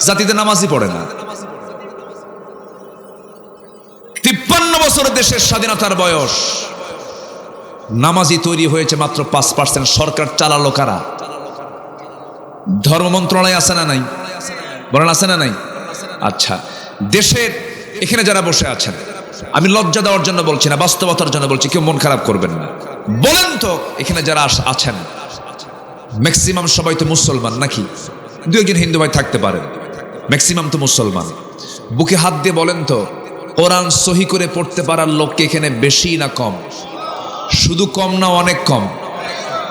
জাতিতে নামাজই পড়ে না। 53 বছর দেশের স্বাধীনতার বয়স, নামাজি তৈরি হয়েছে মাত্র 5%। সরকার চালালো কারা? ধর্ম মন্ত্রণালয় আছে না নাই? বলেন আছে না নাই? আচ্ছা, দেশের এখানে যারা বসে আছেন, আমি লজ্জা দেওয়ার জন্য বলছি না, বাস্তবতার জন্য বলছি, কেউ মন খারাপ করবেন না। বলেন তো, এখানে যারা আছেন ম্যাক্সিমাম সবাই তো মুসলমান নাকি? দু একজন হিন্দু ভাই থাকতে পারেন, ম্যাক্সিমাম তো মুসলমান। বুকে হাত দিয়ে বলেন তো, কোরআন সহি করে পড়তে পারার লোক কি এখানে বেশি না কম? শুধু কম না, অনেক কম।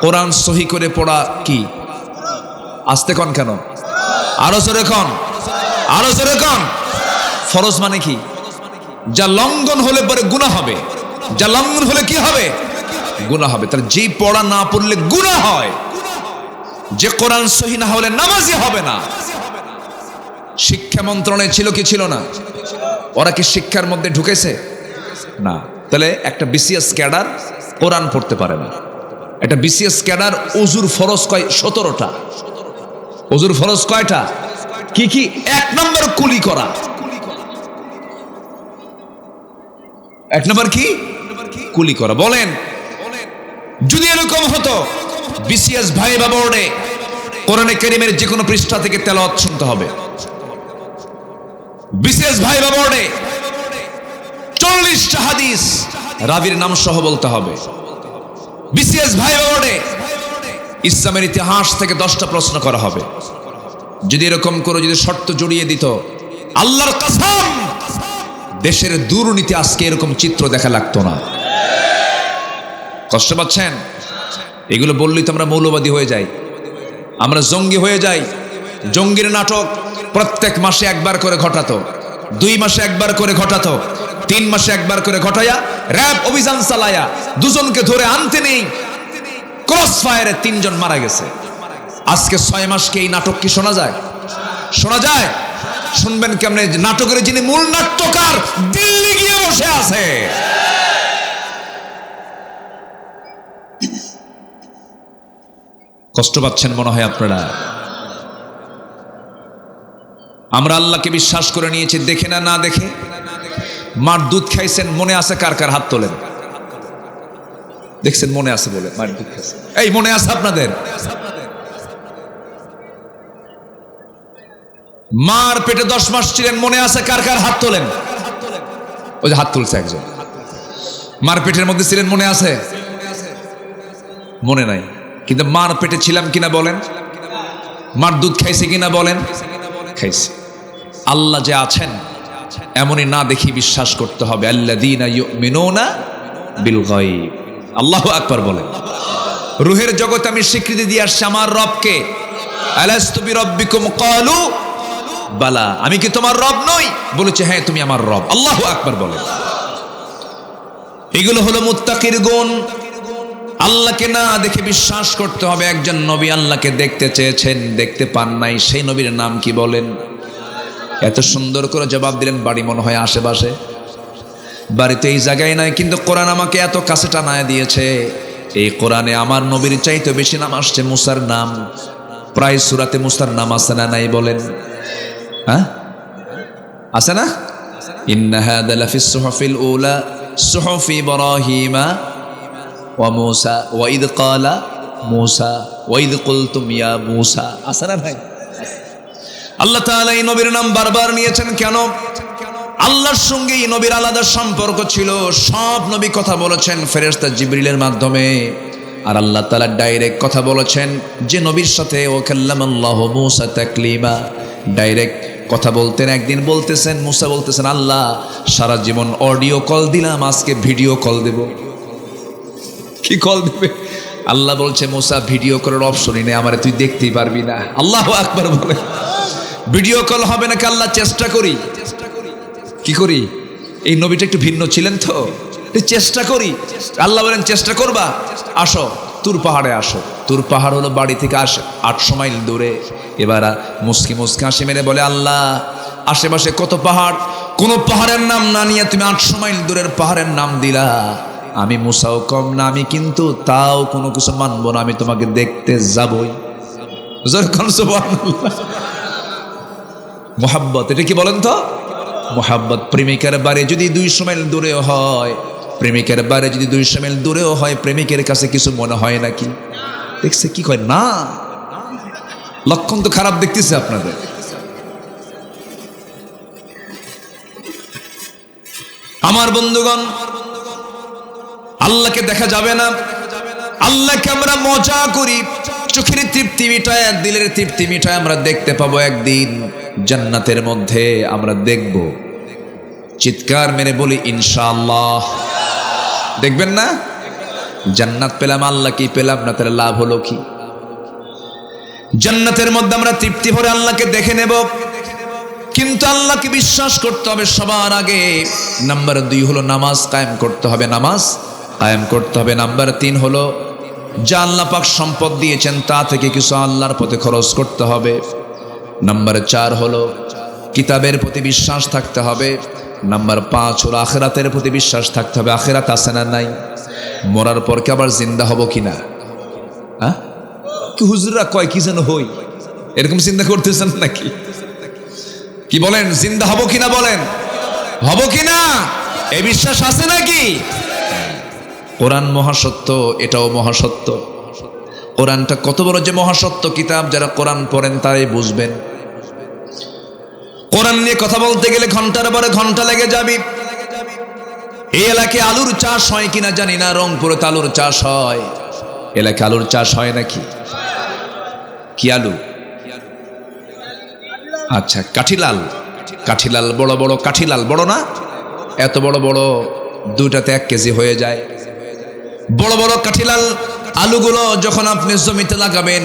কোরআন সহি করে পড়া কি? আস্তে কন কেন? আরো জোরে কন, আরো জোরে কন। ফরজ মানে কি? যা লঙ্ঘন হলে পরে গুনাহ হবে, যা লঙ্ঘন হলে কি হবে? গুনাহ হবে। তাহলে যেই পড়া না পড়লে গুনাহ হয়, যে কোরআন সহি না হলে নামাজি হবে না। শিক্ষা মন্ত্রণালয় ছিল কি ছিল না? ওরা কি শিক্ষার মধ্যে ঢুকেছে? না। তাহলে একটা বিসিএস ক্যাডার কোরআন পড়তে পারে না। একটা বিসিএস ক্যাডার ওযুর ফরজ কয় 17টা। ওযুর ফরজ কয়টা? কি কি? 1 নম্বর কুলি করা। 1 নম্বর কি? কুলি করা। বলেন, যদি এরকম হতো, বিসিএস ভাইবা বোর্ডে কোরআনে কারীমের যে কোনো পৃষ্ঠা থেকে তেলাওয়াত শুনতে হবে। বিসিএস ভাইবা বোর্ডে 40টা হাদিস রাবির নাম সহ বলতে হবে। বিসিএস ভাইবা বোর্ডে ইসলামের ইতিহাস থেকে 10টা প্রশ্ন করা হবে। যদি এরকম করে যদি শর্ত জড়িয়ে দিত, আল্লাহর কসম, দেশের দুর্নীতি আজকে এরকম চিত্র দেখা লাগতো না। কষ্ট পাচ্ছেন? এগুলো বললেই তো আমরা মৌলবাদী হয়ে যাই, আমরা জঙ্গি হয়ে যাই। জঙ্গির নাটক প্রত্যেক মাসে একবার করে ঘটাতো, 2 মাসে একবার করে ঘটাতো, 3 মাসে একবার করে ঘটাইয়া র‍্যাব অভিযান চালায়া 2 জনকে ধরে আনতে নেই, ক্রস ফায়ারে 3 জন মারা গেছে। আজকে 6 মাসকে এই নাটক কি শোনা যায়? শোনা যায়? শুনবেন কেমনে? নাটকের যিনি মূল নাট্যকার দিল্লি গিয়ে বসে আছে। কষ্ট পাচ্ছেন মনে হয় আপনারা। আমরা আল্লাহকে বিশ্বাস করে নিয়েছি, দেখে না না দেখে। মার দুধ খাইছেন, মনে আছে কার কার? হাত তোলেন। দেখছেন মনে আছে বলে? মার দুধ খাইছেন, এই মনে আছে আপনাদের? মার পেটে 10 মাস ছিলেন, মনে আছে কার কার? হাত তোলেন। ওই যে হাত তুলছে একজন। মার পেটের মধ্যে ছিলেন, মনে আছে? মনে নাই, কিন্তু মার পেটে ছিলাম কিনা বলেন? মার দুধ খাইছে কিনা বলেন? খাইছে। আল্লাহ যে আছেন এমনই না দেখি বিশ্বাস করতে হবে। আল্লাযীনা ইউমিনুনা বিল গায়ব। আল্লাহু আকবার বলেন। রূহের জগতে আমি স্বীকৃতি দিয়ে আসছি আমার রবকে। আলাস্তু বিরাব্বিকুম ক্বালু বালা। আমি কি তোমার রব নই? বলেছে হ্যাঁ তুমি আমার রব। আল্লাহু আকবার বলেন। এগুলো হলো মুত্তাকির গুণ। আল্লাহকে না দেখে বিশ্বাস করতে হবে। একজন নবী আল্লাহকে দেখতে চেয়েছেন, দেখতে পান নাই। সেই নবীর নাম কি বলেন? এত সুন্দর করে জবাব দিলেন, বাড়ি মনে হয় আশেপাশে। বাড়িতে এই জায়গায় নাই, কিন্তু কোরআন আমাকে এত কাছে টানায় দিয়েছে। এই কোরআনে আমার নবীর চাইতে বেশি নাম আসছে মুসার নাম। প্রায় সূরাতে মুসার নাম আছে না নাই বলেন? হ্যাঁ আছে না? ইন্না হাযা লাফিস সুহুফিল উলা সুহুফি ইব্রাহিমা ওয়া মূসা ওয়া ইদ ক্বালা মূসা ওয়া ইদ কুলতুম ইয়া মূসা। আছে না ভাই? আল্লাহ তাআলা এই নবীর নাম বারবার নিয়েছেন কেন? আল্লাহর সঙ্গে এই নবীর আলাদা সম্পর্ক ছিল। সব নবী কথা বলেছেন ফেরেশতা জিবরিলের মাধ্যমে, আর আল্লাহ তাআলা ডাইরেক্ট কথা বলেছেন যে নবীর সাথে। ও কাল্লামাল্লাহু মূসা তাকলিমা। ডাইরেক্ট কথা বলতেন। একদিন বলতেছেন, মূসা বলতেছেন, আল্লাহ সারা জীবন অডিও কল দিলাম, আজকে ভিডিও কল দেব। কি কল দিবে? আল্লাহ বলছে, মূসা ভিডিও করার অপশনই নেই, আমারে তুই দেখতেই পারবি না। আল্লাহু আকবার বলে। ভিডিও কল হবে নাকি? আল্লাহ চেষ্টা করি। কি করি? এই নবীটা একটু ভিন্ন ছিলেন তো, চেষ্টা করি। আল্লাহ বলেন চেষ্টা করবা, আসো তুর পাহাড়ে আসো। তুর পাহাড় হলো বাড়ি থেকে 800 মাইল দূরে। এবার মুস্কি মুস্কি হাসি মেরে বলে, আল্লাহ আশেপাশে কত পাহাড়, কোন পাহাড়ের নাম না নিয়ে তুমি 800 মাইল দূরের পাহাড়ের নাম দিলা। আমি মুসাও কম না, আমি কিন্তু তাও কোনো কিছু মানবো না, আমি তোমাকে দেখতে যাবই। সুবহানাল্লাহ। মোহাব্বত, এটা কি বলেন তো? মোহাব্বত। প্রেমিকার বাড়ি যদি 200 মাইল দূরেও হয়, প্রেমিকের বাড়ি যদি 200 মাইল দূরেও হয়, প্রেমিকের কাছে কিছু মনে হয় নাকি? দেখছে কি কয় না, লক্ষণ তো খারাপ দেখতেছে আপনাদের। আমার বন্ধুগণ, আল্লাহকে দেখা যাবে না, আল্লাহকে আমরা মজা করি, চোখের তৃপ্তি মিটায়, দিলের তৃপ্তি মিটায় আমরা দেখতে পাবো একদিন জান্নাতের মধ্যে। আমরা দেখব, চিৎকার মেরে বলি ইনশাআল্লাহ। দেখবেন না? জান্নাত পেলাম, আল্লাহ কি পেলাম না, তার লাভ হলো কি? জান্নাতের মধ্যে আমরা তৃপ্তি ভরে আল্লাহকে দেখে নেব, কিন্তু আল্লাহকে বিশ্বাস করতে হবে সবার আগে। নাম্বার 2 হলো নামাজ কায়েম করতে হবে, নামাজ কায়েম করতে হবে। নাম্বার 3 হলো যা আল্লাহ পাক সম্পদ দিয়েছেন তা থেকে কিছু আল্লাহর পথে খরচ করতে হবে। নাম্বার 4 হলো কিতাবের প্রতি বিশ্বাস থাকতে হবে। নাম্বার 5 হলো আখিরাতের প্রতি বিশ্বাস থাকতে হবে। আখিরাত আছে না নাই? মরার পর কি আবার জিন্দা হব কিনা? হ্যাঁ, কি হুজুররা কয় কি যেন হই, এরকম চিন্তা করতেছেন নাকি? কি বলেন, জিন্দা হব কিনা? বলেন হব কিনা? এই বিশ্বাস আছে নাকি? কোরআন মহাসত্য, এটাও মহাসত্য। কোরআনটা কত বড় যে মহাসত্য কিতাব, যারা কোরআন পড়েন তারাই বুঝবেন। কোরআন নিয়ে কথা বলতে গেলে ঘন্টার পরে ঘন্টা লেগে যাবে। এই এলাকায় আলুর চাষ হয় কিনা জানি না, রংপুরে তো আলুর চাষ হয়। এলাকায় আলুর চাষ হয় নাকি? কি আলু? আচ্ছা, কাঠিলাল। কাঠিলাল, বড় বড় কাঠিলাল, বড় না? এত বড় বড়, 2টাতে 1 কেজি হয়ে যায়। বড় বড় কাঠিলাল আলুগুলো যখন আপনি জমিতে লাগাবেন,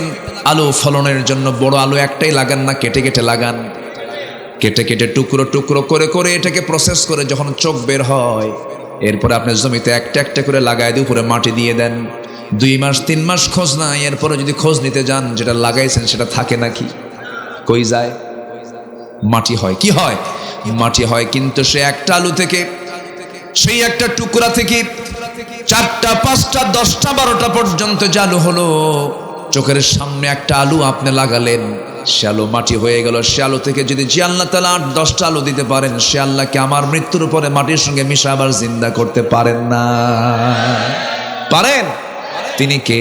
আলু ফলনের জন্য বড় আলু একটাই লাগান না, কেটে কেটে লাগান। কেটে কেটে টুকরো টুকরো করে করে এটাকে প্রসেস করে যখন চোখ বের হয়, এরপরে আপনি জমিতে একটা একটা করে লাগাই দিয়ে উপরে মাটি দিয়ে দেন। 2 মাস 3 মাস খোঁজ নাই, এরপরে যদি খোঁজ নিতে যান যেটা লাগাইছেন সেটা থাকে নাকি? কই যায়? মাটি হয়। কি হয়? মাটি হয়। কিন্তু সে একটা আলু থেকে, সেই একটা টুকরা থেকে 4টা 5টা 10টা 12টা পর্যন্ত যে আলু হলো, চোখের সামনে একটা আলু আপনি লাগালেন, সে আলু মাটি হয়ে গেল। সে আলু থেকে যদি যে আল্লাহ তাআলা 8-10টা আলু দিতে পারেন, সে আল্লাহকে আমার মৃত্যুর পরে মাটির সঙ্গে মিশা আবার জিন্দা করতে পারেন না? পারেন? তিনি কে?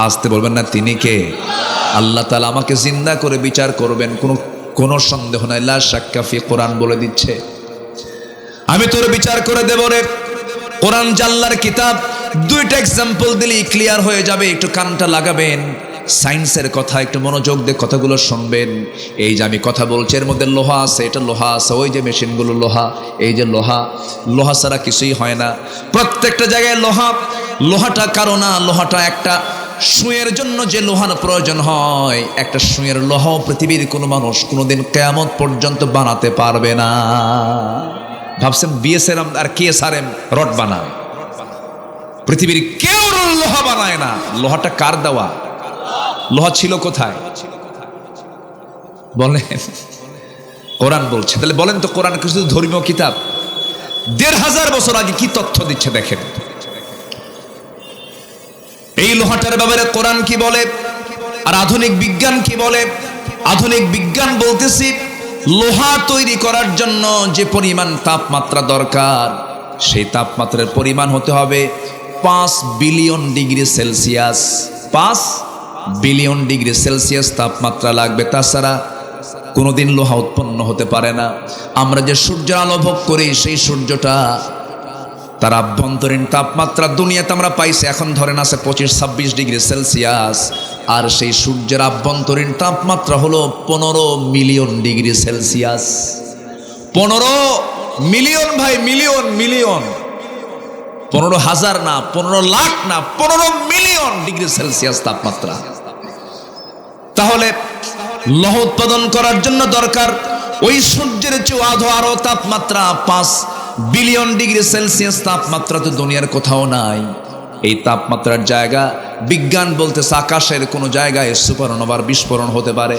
আসতে বলবেন না, তিনি কে? আল্লাহ তাআলা আমাকে জিন্দা করে বিচার করবেন, কোনো সন্দেহ নাই। লা শাক্কা ফি, কোরআন বলে দিচ্ছে আমি তোর বিচার করে দেব রে। কোরআন জাল্লার কিতাব, 2টা এক্সাম্পল দিলেই ক্লিয়ার হয়ে যাবে। একটু কানটা লাগাবেন, সায়েন্সের কথা একটু মনোযোগ দিয়ে কথাগুলো শুনবেন। এই যে আমি কথা বলছি, এর মধ্যে লোহা আছে, এটা লোহা আছে, ওই যে মেশিনগুলো লোহা, এই যে লোহা, লোহা ছাড়া কিছুই হয় না। প্রত্যেকটা জায়গায় লোহা। লোহাটা কারো না, লোহাটা একটা সুঁয়ের জন্য যে লোহার প্রয়োজন হয়, একটা সুঁয়ের লোহাও পৃথিবীর কোনো মানুষ কোনোদিন কিয়ামত পর্যন্ত বানাতে পারবে না। ভাবছেন বিএসআরএম আর কেএসআরএম রড বানায়, পৃথিবীর কেউ লোহা বানায় না। লোহাটা কার দেওয়া? লোহা ছিল কোথায় বলেন? কোরআন বলছে। তাহলে বলেন তো, কোরআন কি শুধু ধর্মীয় কিতাব? 1500 বছর আগে কি তথ্য দিচ্ছে দেখেন। এই লোহাটার ব্যাপারে কোরআন কি বলে, আর আধুনিক বিজ্ঞান কি বলে? আধুনিক বিজ্ঞান বলতেছি, লোহা তৈরি করার জন্য যে পরিমাণ তাপমাত্রা দরকার, সেই তাপমাত্রার পরিমাণ হতে হবে 5 billion degree Celsius. 5 billion degree Celsius তাপমাত্রা লাগবে, তাছাড়া কোনোদিন লোহা উৎপন্ন হতে পারে না। আমরা যে সূর্যের আলো ভোগ করি, সেই সূর্যটা, তার আভ্যন্তরীণ তাপমাত্রা দুনিয়াতে আমরা পাইছি এখন ধরেন আছে 25-26 ডিগ্রি সেলসিয়াস, আর সেই সূর্যের আভ্যন্তরীণ তাপমাত্রা হলো 15 মিলিয়ন ডিগ্রি সেলসিয়াস। 15 মিলিয়ন ভাই, মিলিয়ন মিলিয়ন, 15,000 না, 15 লাখ না, 15 মিলিয়ন ডিগ্রি সেলসিয়াস তাপমাত্রা। তাহলে লৌহ উৎপাদন করার জন্য দরকার ওই সূর্যের চেয়ে আরো তাপমাত্রা 5 বিলিয়ন ডিগ্রি সেলসিয়াস তাপমাত্রা তো দুনিয়ার কোথাও নাই। এই তাপমাত্রার জায়গা বিজ্ঞান বলতেছে আকাশের কোনো জায়গায় সুপারনোভার বিস্ফোরণ হতে পারে।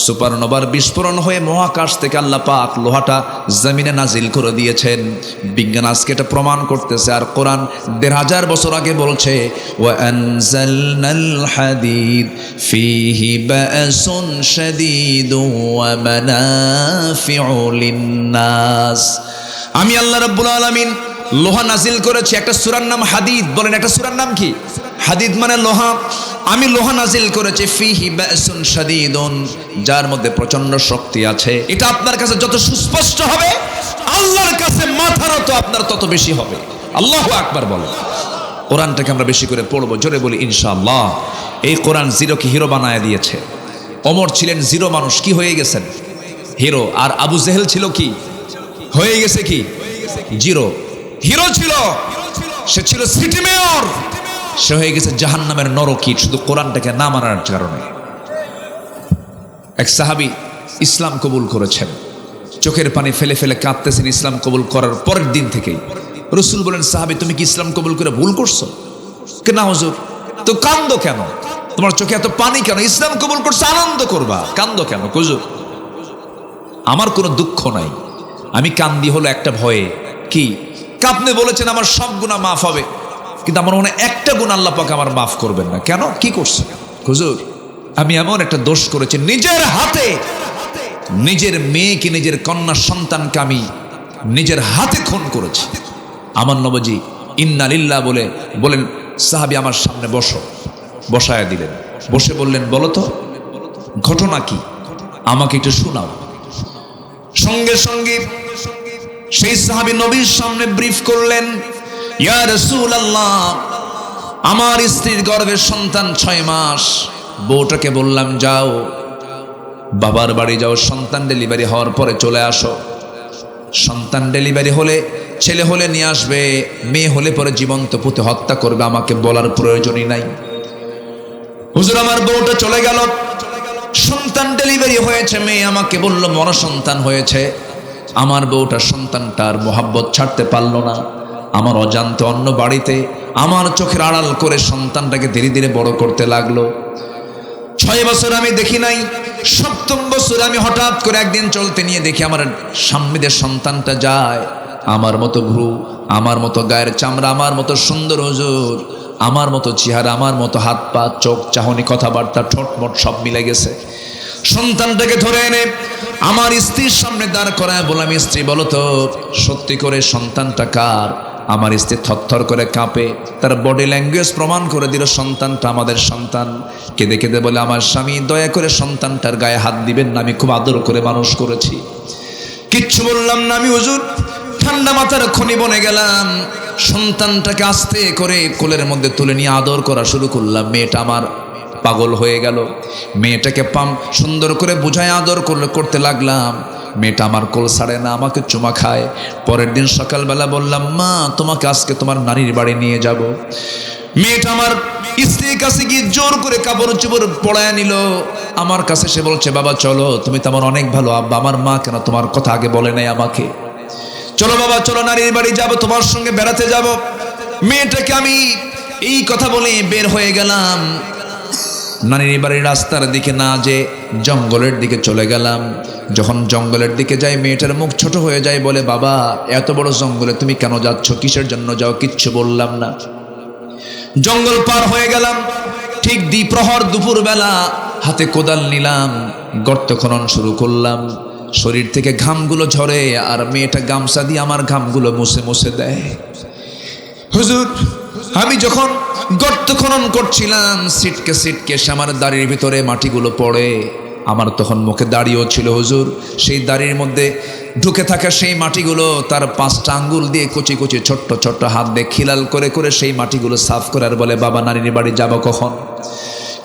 সুপারনোভার বিস্ফোরণ হয়ে মহাকাশ থেকে আল্লাহ পাক লোহাটা জমিনে নাজিল করে দিয়েছেন। বিজ্ঞান আজকে এটা প্রমাণ করতেছে। আর কোরআন ১৫০০ বছর আগে বলছে ওয়া আনজালনাল হাদিদ ফীহি বা'সুন শাদীদু ওয়া মানাফিউ লিন-নাস। আমি আল্লাহ রাব্বুল আলামিন লোহা নাজিল করেছি। একটা সূরার নাম হাদিদ। বলেন একটা সূরার নাম কি? হাদিদ মানে লোহা। আমি লোহা নাজিল করেছি ফীহি বা'সুন শাদীদুন, যার মধ্যে প্রচন্ড শক্তি আছে। এটা আপনার কাছে যত সুস্পষ্ট হবে, আল্লাহর কাছে মাথা নত আপনার তত বেশি হবে। আল্লাহু আকবার বলেন। কোরআনটাকে আমরা বেশি করে পড়বো, জোরে বলি ইনশাআল্লাহ। এই কোরআন জিরোকে হিরো বানায় দিয়েছে। ওমর ছিলেন জিরো মানুষ, কি হয়ে গেছেন? হিরো। আর আবু জেহেল ছিল কি? হয়ে গেছে কি? জিরো। হিরো ছিল, সে ছিল সিটি মেয়র, সে হয়ে গেছে জাহান্নামের নরকীট, শুধু কোরআনটাকে না মানার কারণে। এক সাহাবী ইসলাম কবুল করেছেন, চোখের পানি ফেলে ফেলে কাঁদতেছেন ইসলাম কবুল করার পরের দিন থেকেই। রসুল বলেন, সাহাবী তুমি কি ইসলাম কবুল করে ভুল করছো? না হুজুর। তো কান্দো কেন? তোমার চোখে এত পানি কেন? ইসলাম কবুল করছো, আনন্দ করবা, কান্দো কেন? হুজুর আমার কোনো দুঃখ নাই, আমি কান্দি হলো একটা ভয়ে। কি? আপনি বলেছেন আমার সব গুনাহ মাফ হবে, কিন্তু আমার মনে একটা গুনাহ আল্লাহ পাক আমার মাফ করবেন না। কেন? কি করছে? হুজুর আমি এমন একটা দোষ করেছি, নিজের হাতে নিজের মেয়েকে, নিজের কন্যা সন্তানকে আমি নিজের হাতে খুন করেছি। আমার নবীজি ইন্না লিল্লাহ বলে বলেন, সাহাবী আমার সামনে বসো। বসায়া দিলেন। বসে বললেন, বলো তো ঘটনা কি, আমাকে একটু শোনাও। সঙ্গে সঙ্গে সেই সাহাবী নবীর সামনে ব্রিফ করলেন, ইয়া রাসূলুল্লাহ, আমার স্ত্রীর গর্ভে সন্তান 6 মাস। বউটাকে বললাম, যাও বাবার বাড়ি যাও, সন্তান ডেলিভারি হওয়ার পরে চলে আসো। সন্তান ডেলিভারি হলে, ছেলে হলে নিয়ে আসবে, মেয়ে হলে পরে জীবন্ত পুঁতে হত্যা করবে, আমাকে বলার প্রয়োজনই নাই। হুজুর আমার বউটা চলে গেল, সন্তান ডেলিভারি হয়েছে, মেয়ে আমাকে বলল মর সন্তান হয়েছে। আমার বউটা সন্তানটার মোহাব্বত ছাড়তে পারল না। আমার অজান্তে অন্য বাড়িতে আমার চোখের আড়াল করে সন্তানটাকে ধীরে ধীরে বড় করতে লাগলো। 6 বছর আমি দেখি নাই। 7ম বছর আমি হঠাৎ করে একদিন চলতে নিয়ে দেখি আমার সামনে দিয়ে সন্তানটা যায়। আমার মতো ভ্রু, আমার মতো গায়ের চামড়া, আমার মতো সুন্দর হুজুর, আমার মতো চেহারা, আমার মতো হাত পা, চোখ, চাহনি, কথাবার্তা, ঠোঁটমোট সব মিলে গেছে। সন্তানটাকে ধরে এনে আমার স্ত্রীর সামনে দাঁড় করায় বললাম, স্ত্রী বলো তো সত্যি করে সন্তানটা কার? আমার স্ত্রী থরথর করে কাঁপে, তার বডি ল্যাঙ্গুয়েজ প্রমাণ করে দিল সন্তানটা আমাদের সন্তান। কেঁদে কেঁদে বলে, আমার স্বামী দয়া করে সন্তানটার গায়ে হাত দিবেন না, আমি খুব আদর করে মানুষ করেছি। কিচ্ছু বললাম না আমি হুজুর, ঠান্ডা মাথার খনি বনে গেলাম। সন্তানটাকে আস্তে করে কোলের মধ্যে তুলে নিয়ে আদর করা শুরু করলাম। মেয়েটা আমার পাগল হয়ে গেল। মেয়েটাকে সুন্দর করে বুঝায় আদর করতে লাগলাম। মেয়েটা আমার কোল ছাড়ে না, আমাকে চুমা খায়। পরের দিন সকালবেলা বললাম, মা তোমাকে আজকে তোমার নানির বাড়ি নিয়ে যাব। মেয়েটা আমার স্ত্রীর কাছে গিয়ে জোর করে কাপড় চোপড় পড়ায় নিল। আমার কাছে সে বলছে, বাবা চলো, তুমি তো আমার অনেক ভালো আব্বা, আমার মা কেন তোমার কথা আগে বলে নাই আমাকে? চলো বাবা চলো, নানির বাড়ি যাব, তোমার সঙ্গে বেড়াতে যাব। মেয়েটাকে আমি এই কথা বলে বের হয়ে গেলাম। নানির বাড়ির রাস্তার দিকে না যে জঙ্গলের দিকে চলে গেলাম। যখন জঙ্গলের দিকে যাই, মেয়েটার মুখ ছোট হয়ে যায়, বলে, বাবা এত বড় জঙ্গলে তুমি কেন যাচ্ছ? কিসের জন্য যাও? কিচ্ছু বললাম না। জঙ্গল পার হয়ে গেলাম। ঠিক দ্বিপ্রহর দুপুরবেলা হাতে কোদাল নিলাম, গর্ত খনন শুরু করলাম। শরীর থেকে ঘামগুলো ঝরে, আর মেয়েটা গামছা দিয়ে আমার ঘামগুলো মুছে মুছে দেয়। হুজুর আমি যখন গর্ত খনন করছিলাম, সিটকে সিটকে আমার দাড়ির ভিতরে মাটিগুলো পড়ে। আমার তখন মুখে দাড়িও ছিল হুজুর, সেই দাড়ির মধ্যে ঢুকে থাকা সেই মাটিগুলো তার 5টা আঙ্গুল দিয়ে কুচি কুচি ছোট্ট ছোট্ট হাত দিয়ে খিলাল করে করে সেই মাটিগুলো সাফ করে আর বলে, বাবা নানির বাড়ি যাব কখন?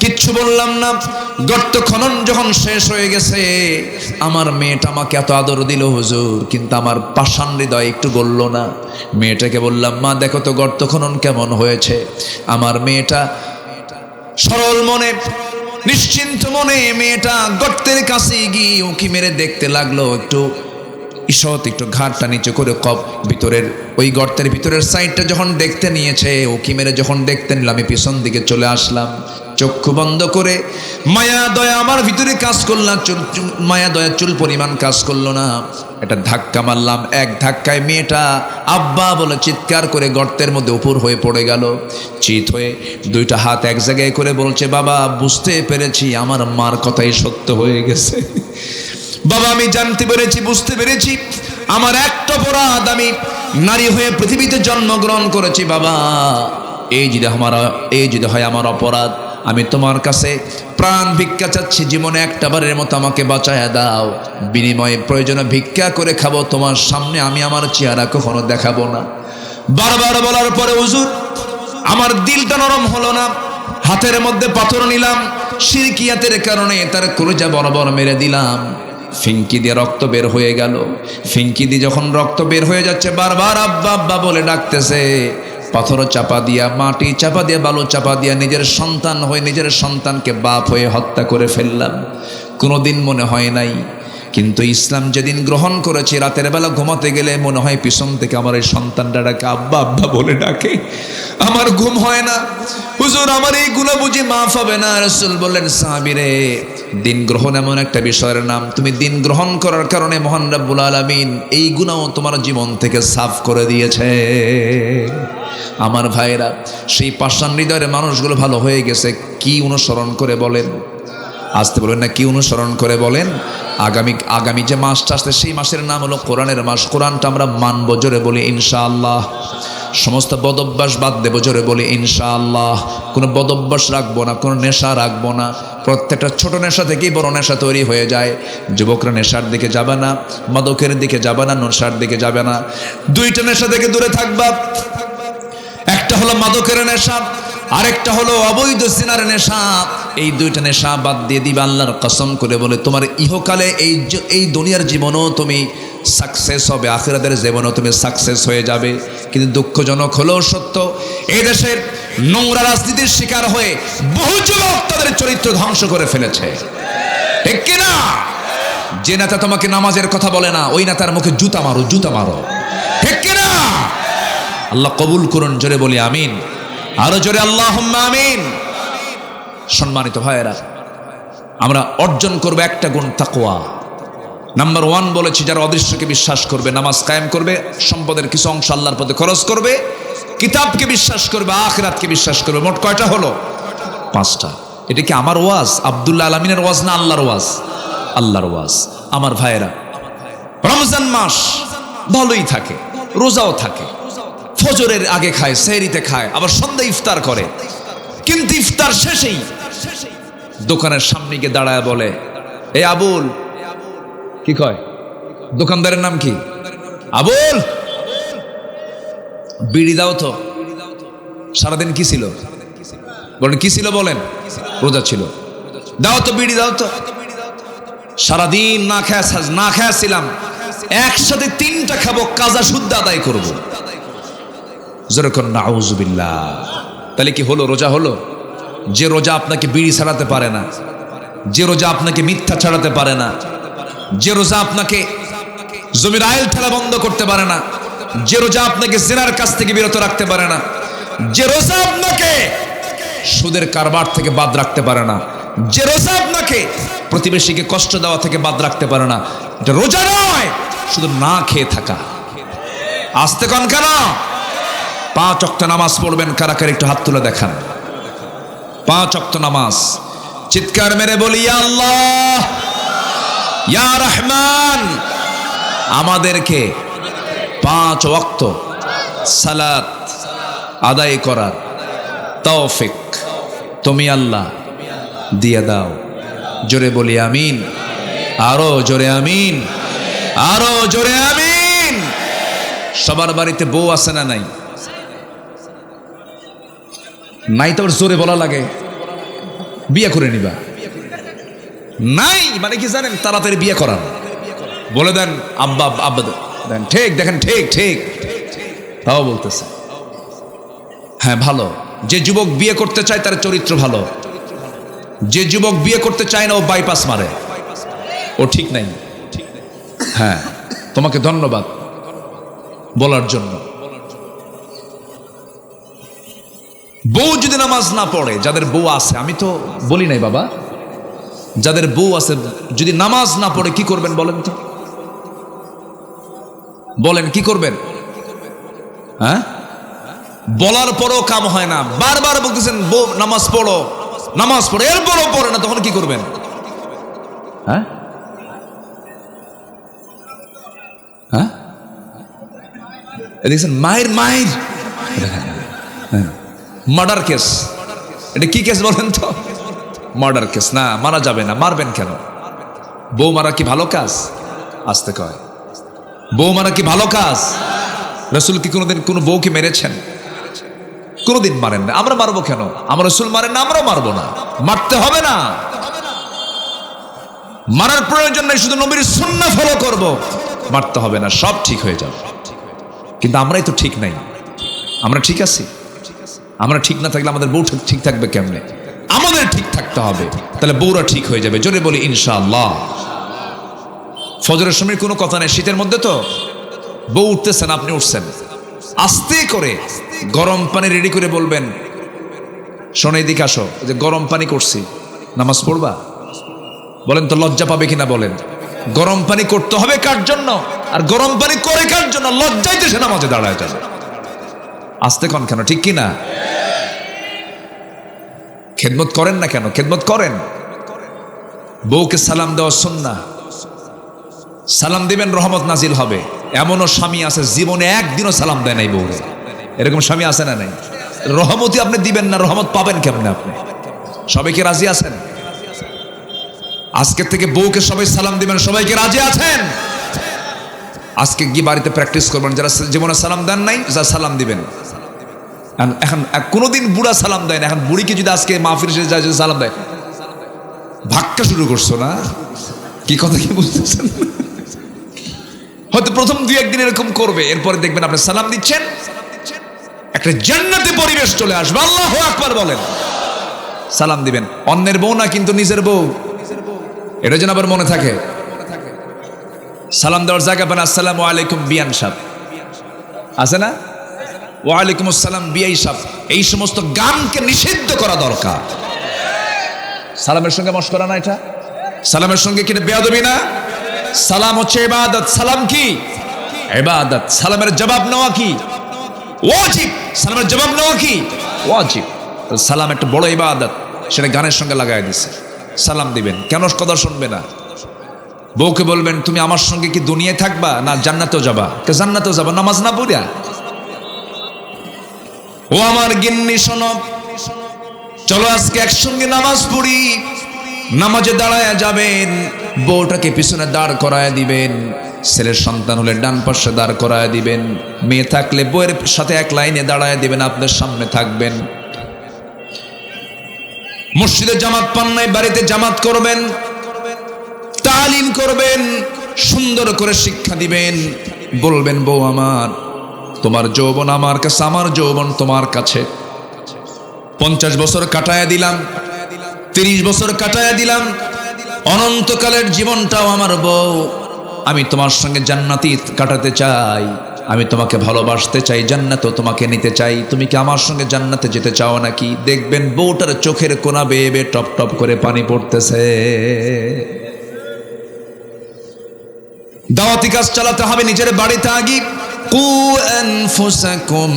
কিচ্ছু বললাম না। গর্ত খনন যখন শেষ হয়ে গেছে, আমার মেয়েটা আমাকে এত আদর দিল হুজুর, কিন্তু আমার পাষাণ হৃদয় একটু গলল না। মেয়েটাকে বললাম, মা দেখো তো গর্ত খনন কেমন হয়েছে। আমার মেয়েটা সরল মনে, নিশ্চিন্ত মনে মেয়েটা গর্তের কাছে গিয়ে উঁকি মেরে দেখতে লাগলো। একটু ঈষৎ একটু ঘাটটা নিচু করে ভিতরের ওই গর্তের ভিতরের সাইডটা যখন দেখতে নিয়েছে, উকি মেরে যখন দেখতে নিলাম, আমি পিছন দিকে চলে আসলাম। চক্ষু বন্ধ করে মায়া দয়া আমার ভিতরে কাজ করলাম, মায়া দয়া চুল পরিমাণ কাজ করলো না। একটা ধাক্কা মারলাম, এক ধাক্কায় মেয়েটা আব্বা বলে চিৎকার করে গর্তের মধ্যে উপর হয়ে পড়ে গেল। চিত হয়ে দুইটা হাত এক জায়গায় করে বলছে, বাবা বুঝতে পেরেছি আমার মার কথাই সত্য হয়ে গেছে। বাবা আমি জানতে পেরেছি, বুঝতে পেরেছি আমার একটা অপরাধ, আমি নারী হয়ে পৃথিবীতে জন্মগ্রহণ করেছি। বাবা এই যদি হয় আমার অপরাধ, আমি তোমার কাছে প্রাণ ভিক্ষা চাচ্ছি, জীবনে একটা বারের মতো আমাকে বাঁচায়া দাও, বিনিময়ে প্রয়োজনে ভিক্ষা করে খাবো, তোমার সামনে আমি আমার চেহারা কখনো দেখাবো না। বারবার বলার পরে হুজুর আমার দিলটা নরম হলো না, হাতের মধ্যে পাথর নিলাম, শিরকিয়াতের কারণে তার কলিজা বরাবর মেরে দিলাম, ফিঙ্কি দিয়ে রক্ত বের হয়ে গেল। ফিঙ্কি দিয়ে যখন রক্ত বের হয়ে যাচ্ছে, বারবার আব্বা আব্বা বলে ডাকতেছে। পাথর চাপা দিয়া, মাটি চাপা দিয়া, বালু চাপা দিয়া নিজের সন্তান হয়ে নিজের সন্তানকে বাপ হয়ে হত্যা করে ফেললাম। কোনোদিন মনে হয় নাই, কিন্তু ইসলাম যেদিন গ্রহণ করেছি, রাতের বেলা ঘুমাতে গেলে মনে হয় পিছন থেকে আমার এই সন্তানটা ডাকে, আব্বা আব্বা বলে ডাকে, আমার ঘুম হয় না। হুজুর আমার এই গুনাহ বুঝি মাফ হবে না? রাসূল বললেন, সাহাবীরে দিন গ্রহণ এমন একটা বিষয়ের নাম, তুমি দিন গ্রহণ করার কারণে মহান রব্বুল আলামিন এই গুনাহ তোমার জীবন থেকে সাফ করে দিয়েছে। আমার ভাইরা, সেই পাষাণ হৃদয়ের মানুষগুলো ভালো হয়ে গেছে। কি অনুসরণ করে বলেন? আসতে বলেন না, কি অনুসরণ করে বলেন? আগামী যে মাসটা আসছে, সেই মাসের নাম হলো কোরআনের মাস। কোরআনটা আমরা মানবো, জোরে বলি ইনশাআল্লাহ। সমস্ত বদভ্যাস বাদ দেবো, জোরে বলি ইনশাআল্লাহ। কোনো বদভ্যাস রাখবো না, কোনো নেশা রাখবো না। প্রত্যেকটা ছোট নেশা থেকেই বড় নেশা তৈরি হয়ে যায়। যুবকরা নেশার দিকে যাবে না, মাদকের দিকে যাবে না, নেশার দিকে যাবে না। দুইটা নেশা থেকে দূরে থাকবা। একটা হলো মাদকের নেশা, আরেকটা হলো অবৈধ সিনার নেশা। এই দুইটা নেশা বাদ দিয়ে দিবা, আল্লাহর কসম করে বলে তোমার ইহকালে এই দুনিয়ার জীবনও তুমি সাকসেস হবে, আখিরাতের জীবনও তুমি সাকসেস হয়ে যাবে। কিন্তু দুঃখজনক হলেও সত্য, এই দেশের নোংরা রাজনীতির শিকার হয়ে বহু যুবক তাদের চরিত্র ধ্বংস করে ফেলেছে, ঠিক কিনা? যে নেতা তোমাকে নামাজের কথা বলে না, ওই নেতার মুখে জুতা মারো, জুতা মারো, ঠিক কিনা? আল্লাহ কবুল করুন, জোরে বলি আমিন, আরো জোরে আল্লাহুম্মা আমিন। সম্মানিত ভাইয়েরা, আমরা অর্জন করবো একটা গুণ, তাকওয়া। নাম্বার 1 বলেছি, যারা অদৃশ্যকে বিশ্বাস করবে, নামাজ কায়েম করবে, সম্পদের কিছু অংশ আল্লাহর পথে খরচ করবে, কিতাবকে বিশ্বাস করবে, আখিরাতকে বিশ্বাস করবে। মোট কয়টা হলো? 5টা। এটা কি আমার ওয়াজ, আব্দুল্লাহ আলামিনের ওয়াজ না আল্লাহর ওয়াজ? আল্লাহর ওয়াজ। আমার ভাইয়েরা, রমজান মাস ভালোই থাকে, রোজাও থাকে, ফজরের আগে খায়, সেহরিতে খায়, আবার সন্ধ্যায় ইফতার করে। কিন্তু ইফতার শেষেই দোকানের সামনে গিয়ে দাঁড়ায় বলে, এ আবুল, কি কয় দোকানদারের নাম কি? আবুল, বিড়ি দাও তো। সারাদিন কি ছিল বলেন? কি ছিল বলেন? রোজা ছিল। দাও তো বিড়ি, দাও তো। সারাদিন না খেয়েছিলাম, একসাথে 3টা খাবো, কাজা শুদ্ধ আদায় করবো। যেরকম নাউজুবিল্লাহ। তাহলে কি হলো? রোজা হলো? যে রোজা আপনাকে বিড়ি ছাড়াতে পারে না, যে রোজা আপনাকে মিথ্যা ছাড়াতে পারে না, যে রোজা আপনাকে জমির আইল ঠেলা বন্ধ করতে পারে না, যে রোজা আপনাকে জিনার কাছ থেকে বিরত রাখতে পারে না, যে রোজা আপনাকে সুদের কারবার থেকে বাদ রাখতে পারে না, যে রোজা আপনাকে প্রতিবেশীকে কষ্ট দেওয়া থেকে বাদ রাখতে পারে না, এটা রোজা নয়, শুধু না খেয়ে থাকা। আসতে কন কেন? 5 ওয়াক্ত নামাজ পড়বেন কারা কারা, একটু হাত তুলে দেখান। 5 ওয়াক্ত নামাজ, চিৎকার মেরে বলি, ইয়া আল্লাহ, ইয়া রহমান, আমাদেরকে 5 ওয়াক্ত সালাত আদায় করার তৌফিক তুমি আল্লাহ দিয়ে দাও। জোরে বলি আমিন, আরো জোরে আমিন, আরো জোরে আমিন। সবার বাড়িতে বউ আছে না নাই? নাই তো জোরে বলা লাগে, বিয়ে করে নিবা। নাই মানে কি জানেন? তাড়াতাড়ি বিয়ে করান, বলে দেন আব্বা আব্বা দেন, ঠিক দেখেন, ঠিক ঠিক তাও বলতেছে। হ্যাঁ ভালো, যে যুবক বিয়ে করতে চায় তার চরিত্র ভালো, যে যুবক বিয়ে করতে চায় না ও বাইপাস মারে, ও ঠিক নাই। হ্যাঁ, তোমাকে ধন্যবাদ বলার জন্য। বউ যদি নামাজ না পড়ে, যাদের বউ আছে, আমি তো বলি নাই বাবা, যাদের বউ আছে যদি নামাজ না পড়ে কি করবেন বলেন তো? বলেন কি করবেন? হ্যাঁ, বলার পরও কাম হয় না, বারবার বলতেছেন বউ নামাজ পড়ো নামাজ পড়ো, এরপরও পড়ে না, তখন কি করবেন? হ্যাঁ হ্যাঁ, দেখছেন মায়ের মার্ডার কেস। এটা কি কেস বলেন তো? Murder case. না, মারা যাবে না। মারবেন কেন? বউ মারা কি ভালো কাজ? আসতে কয়, বউ মারা কি ভালো কাজ? রাসূল কি কোনোদিন কোনো বউকে মেরেছেন? কোনোদিন মারেন না। আমরা মারবো কেন? আমার রাসূল মারেন না, আমরাও মারবো না। মারতে হবে না, মারার প্রয়োজন নেই, শুধু নবীর সুন্নাহ ফলো করব, মারতে হবে না, সব ঠিক হয়ে যাবে। কিন্তু আমরাই তো ঠিক নাই। আমরা ঠিক আছি? আমরা ঠিক না থাকলে আমাদের বউ ঠিক থাকবে কেমনে? আমাদের ঠিক থাকতে হবে, তাহলে বউরা ঠিক হয়ে যাবে। জোরে বলি ইনশাআল্লাহ। ফজরের সময় কোনো কথা নেই, শীতের মধ্যে তো বউ উঠতেছেন, আপনি উঠছেন, আস্তে করে গরম পানি রেডি করে বলবেন, শোনে দিকে আসো, যে গরম পানি করছি, নামাজ পড়বা? বলেন তো, লজ্জা পাবে কিনা বলেন? গরম পানি করতে হবে কার জন্য? আর গরম পানি করে কার জন্য? লজ্জাইতে সে নামাজে দাঁড়ায় যাবে। আস্তে কন কেন, ঠিক কিনা? খেদমত করেন না কেন? খেদমত করেন। বউকে সালাম দেওয়া সুন্নাহ। সালাম দিবেন, রহমত নাজিল হবে। এমনও স্বামী আছে জীবনে একদিনও সালাম দেয় নাই বউরে। এরকম স্বামী আছে না নাই? রহমতই আপনি দিবেন না, রহমত পাবেন কেমনে আপনি? সবাইকে রাজি আছেন? আজকের থেকে বউকে সবাই সালাম দিবেন, সবাইকে রাজি আছেন? আজকে গিয়ে বাড়িতে প্র্যাকটিস করবেন, যারা জীবনে সালাম দেন নাই, যা সালাম দিবেন। এখন কোনোদিন বুড়া সালাম দেয় না, এখন বুড়িকে যদি আজকে মাহফিল শেষে যায় যদি সালাম দেয়, ভাক্কা শুরু করছো না? কি কথা কি বুঝতেছেন? হয়তো প্রথম 2-1 দিন এরকম করবে, এরপরে দেখবেন আপনি সালাম দিচ্ছেন, একটা জান্নাতি পরিবেশ চলে আসবে। আল্লাহু আকবার বলেন। সালাম দিবেন, অন্যের বউ না কিন্তু নিজের বউ, এটা যেন আবার মনে থাকে। সালাম দেওয়ার জায়গা পান, আসসালামু আলাইকুম বিয়ান সাহেব, আছে না? ওয়ালাইকুম আসসালাম বিআই সাহেব। এই সমস্ত গানকে নিষিদ্ধ করা দরকার। সালামের সঙ্গে মশকরা না, এটা সালামের সঙ্গে কি বেয়াদবি না? সালাম হচ্ছে ইবাদত। সালাম কি? ইবাদত। সালামের জবাব নেওয়া কি? ওয়াজিব। সালামের জবাব নেওয়া কি? ওয়াজিব। সালাম একটা বড় ইবাদত, সেটা গানের সঙ্গে লাগাই দিছে। সালাম দিবেন, কেন কথা শুনবে না? বউকে বলবেন, তুমি আমার সঙ্গে কি দুনিয়ায় থাকবা না জান্নাতেও যাবা? জান্নাতেও যাবা নামাজ না পড়িয়া? ও আমার গিন্নি শোনো, চলো আজকে একসঙ্গে নামাজ পড়ি। নামাজে দাঁড়ায় যাবেন, বউটাকে পিছনে দাঁড় করায় দিবেন, ছেলের সন্তান হলে ডান পাশে দাঁড় করায় দিবেন, মেয়ে থাকলে বউয়ের সাথে এক লাইনে দাঁড়ায় দিবেন, আপনার সামনে থাকবেন। মসজিদে জামাত পান নাই, বাড়িতে জামাত করবেন, তালিম করবেন, সুন্দর করে শিক্ষা দিবেন। বলবেন, বউ আমার, তোমার যৌবন আমার কাছে, আমার যৌবন তোমার কাছে। 50 বছর কাটায়া দিলাম, 30 বছর কাটায়া দিলাম, অনন্তকালের জীবনটাও আমার বউ। আমি তোমার সঙ্গে জান্নাতি কাটাতে চাই, আমি তোমাকে ভালোবাসতে চাই, জান্নাতও তোমাকে নিতে চাই। তুমি কি আমার সঙ্গে জান্নাতে যেতে চাও নাকি? দেখবেন বউটার চোখের কোনা বেয়ে বেয়ে টপ টপ করে পানি পড়তেছে। দাওয়াতি কাজ চালাতে হবে নিজের বাড়িতে আগে। কু আনফুসাকুম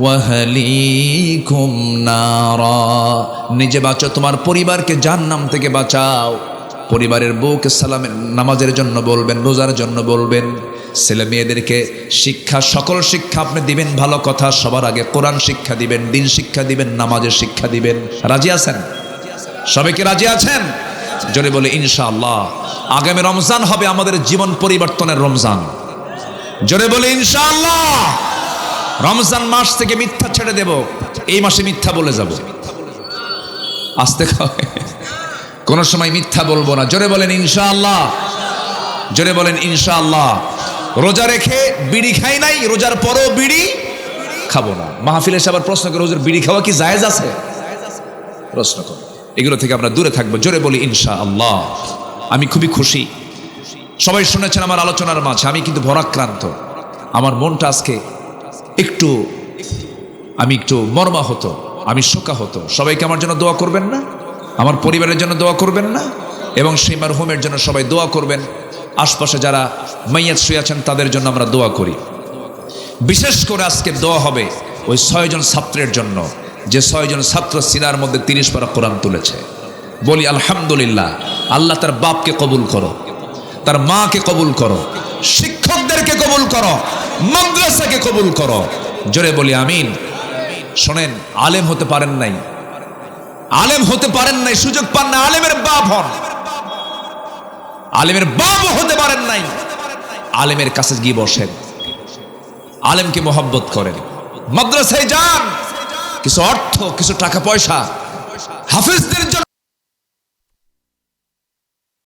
ওয়া আহলিকুম নারা, নিজে বাঁচো, তোমার পরিবারকে জাহান্নাম থেকে বাঁচাও। পরিবারের বউকে সালামের নামাজের জন্য বলবেন, রোজার জন্য বলবেন। ছেলে মেয়েদেরকে শিক্ষা, সকল শিক্ষা আপনি দিবেন। ভালো কথা, সবার আগে কোরআন শিক্ষা দিবেন, দিন শিক্ষা দিবেন, নামাজের শিক্ষা দিবেন। রাজি আছেন? সবাইকে রাজি আছেন? জোরে বলে ইনশাআল্লাহ। আগামী রমজান হবে আমাদের জীবন পরিবর্তনের রমজান। জোরে বলে ইনশাআল্লাহ। রমজান মাস থেকে মিথ্যা ছেড়ে দেব, এই মাসে মিথ্যা বলে যাব। আস্তে খাওয়া, কোন সময় মিথ্যা বলবো না। জোরে বলেন ইনশাআল্লাহ। জোরে বলেন ইনশাআল্লাহ। রোজা রেখে বিড়ি খাই নাই, রোজার পরেও বিড়ি খাবো না। মাহফিলে এসে আবার প্রশ্ন করে, হুজুর বিড়ি খাওয়া কি জায়েজ আছে? প্রশ্ন করে, এগুলো থেকে আমরা দূরে থাকবো। জোরে বলি ইনশাআল্লাহ। আমি খুবই খুশি সবাই শুনেছেন আমার আলোচনার মাঝে, আমি কিন্তু ভরাক্রান্ত। আমার মনটা আজকে আমি একটু মর্মাহত, আমি শোকাহত। সবাইকে আমার জন্য দোয়া করবেন না? আমার পরিবারের জন্য দোয়া করবেন না? এবং সেই মারহুমের জন্য সবাই দোয়া করবেন। আশপাশে যারা মাইয়াত শুয়ে আছেন তাদের জন্য আমরা দোয়া করি। বিশেষ করে আজকে দোয়া হবে ওই 6 জন ছাত্রের জন্য, যে 6 জন ছাত্র সিনার মধ্যে 30 পারা কোরআন তুলেছে। বলি আলহামদুলিল্লাহ। আল্লাহ তার বাপকে কবুল করো, তার মাকে কবুল করো, শিক্ষকদেরকে কবুল করো, মাদ্রাসাকে কবুল করো। জোরে বলি আমিন। শোনেন, আলেম হতে পারেন নাই, সুযোগ পান না, আলেমের বাপ হন। আলেমের বাপও হতে পারেন নাই, আলেমের কাছে গিয়ে বসেন, আলেমকে মোহাব্বত করেন, মাদ্রাসায় যান, কিছু অর্থ কিছু টাকা পয়সা হাফেজদের